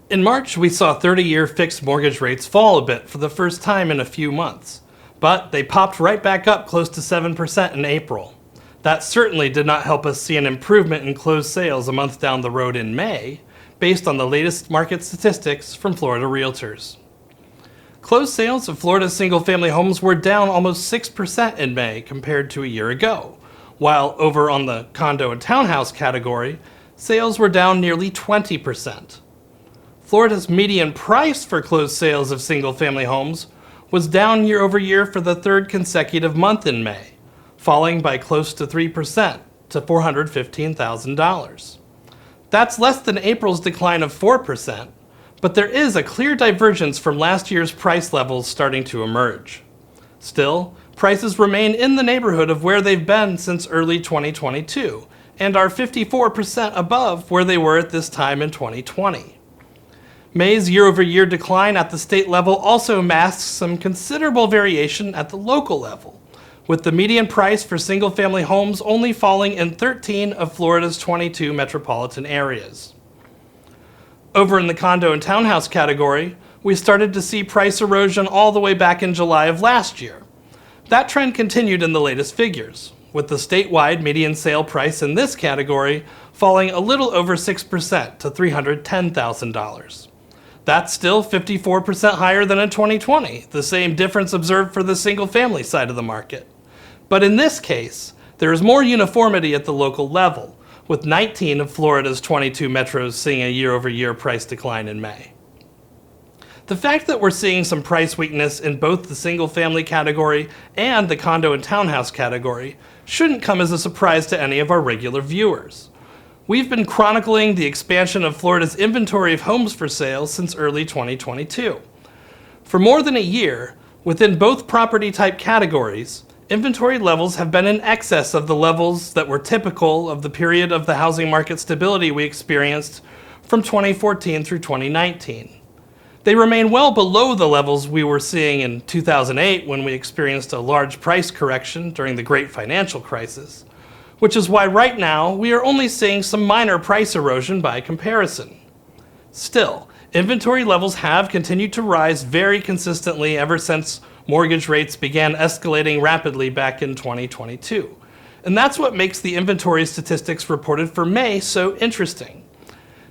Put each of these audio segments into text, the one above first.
In March, we saw 30-year fixed mortgage rates fall a bit for the first time in a few months, but they popped right back up close to 7% in April. That certainly did not help us see an improvement in closed sales a month down the road in May, based on the latest market statistics from Florida Realtors. Closed sales of Florida's single-family homes were down almost 6% in May compared to a year ago, while over on the condo and townhouse category, sales were down nearly 20%. Florida's median price for closed sales of single-family homes was down year over year for the third consecutive month in May, falling by close to 3% to $415,000. That's less than April's decline of 4%, but there is a clear divergence from last year's price levels starting to emerge. Still, prices remain in the neighborhood of where they've been since early 2022, and are 54% above where they were at this time in 2020. May's year-over-year decline at the state level also masks some considerable variation at the local level, with the median price for single-family homes only falling in 13 of Florida's 22 metropolitan areas. Over in the condo and townhouse category, we started to see price erosion all the way back in July of last year. That trend continued in the latest figures, with the statewide median sale price in this category falling a little over 6% to $310,000. That's still 54% higher than in 2020, the same difference observed for the single-family side of the market. But in this case, there is more uniformity at the local level, with 19 of Florida's 22 metros seeing a year-over-year price decline in May. The fact that we're seeing some price weakness in both the single-family category and the condo and townhouse category shouldn't come as a surprise to any of our regular viewers. We've been chronicling the expansion of Florida's inventory of homes for sale since early 2022. For more than a year, within both property type categories, inventory levels have been in excess of the levels that were typical of the period of the housing market stability we experienced from 2014 through 2019. They remain well below the levels we were seeing in 2008 when we experienced a large price correction during the Great Financial Crisis, which is why right now we are only seeing some minor price erosion by comparison. Still, inventory levels have continued to rise very consistently ever since mortgage rates began escalating rapidly back in 2022. And that's what makes the inventory statistics reported for May so interesting.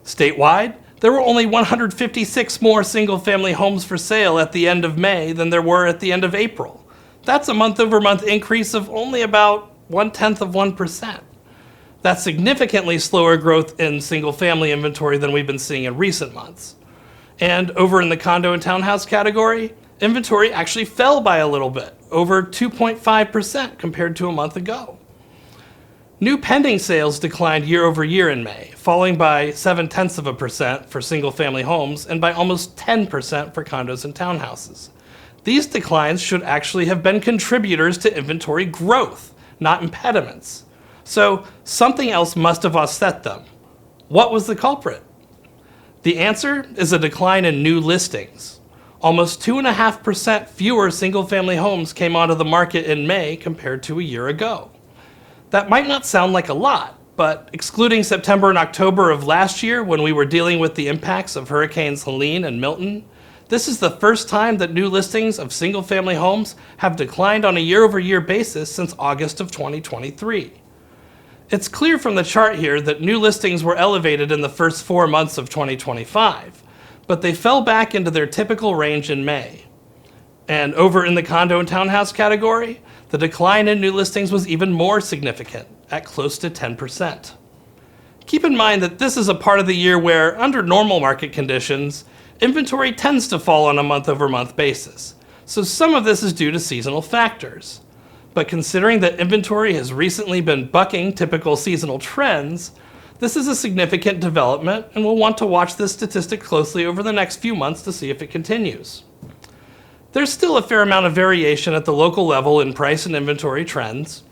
Statewide, there were only 156 more single-family homes for sale at the end of May than there were at the end of April. That's a month-over-month increase of only about 0.1%. That's significantly slower growth in single-family inventory than we've been seeing in recent months. And over in the condo and townhouse category, inventory actually fell by a little bit, over 2.5% compared to a month ago. New pending sales declined year over year in May, falling by 0.7% for single-family homes and by almost 10% for condos and townhouses. These declines should actually have been contributors to inventory growth, not impediments. So something else must have offset them. What was the culprit? The answer is a decline in new listings. Almost 2.5% fewer single-family homes came onto the market in May compared to a year ago. That might not sound like a lot, but excluding September and October of last year when we were dealing with the impacts of Hurricanes Helene and Milton, this is the first time that new listings of single-family homes have declined on a year-over-year basis since August of 2023. It's clear from the chart here that new listings were elevated in the first 4 months of 2025, but they fell back into their typical range in May. And over in the condo and townhouse category, the decline in new listings was even more significant, at close to 10%. Keep in mind that this is a part of the year where, under normal market conditions, inventory tends to fall on a month-over-month basis, so some of this is due to seasonal factors. But considering that inventory has recently been bucking typical seasonal trends, this is a significant development, and we'll want to watch this statistic closely over the next few months to see if it continues. There's still a fair amount of variation at the local level in price and inventory trends.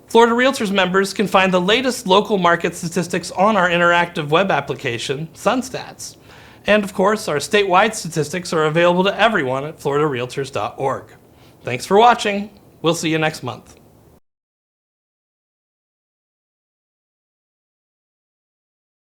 Florida Realtors members can find the latest local market statistics on our interactive web application, SunStats. And of course, our statewide statistics are available to everyone at floridarealtors.org. Thanks for watching. We'll see you next month.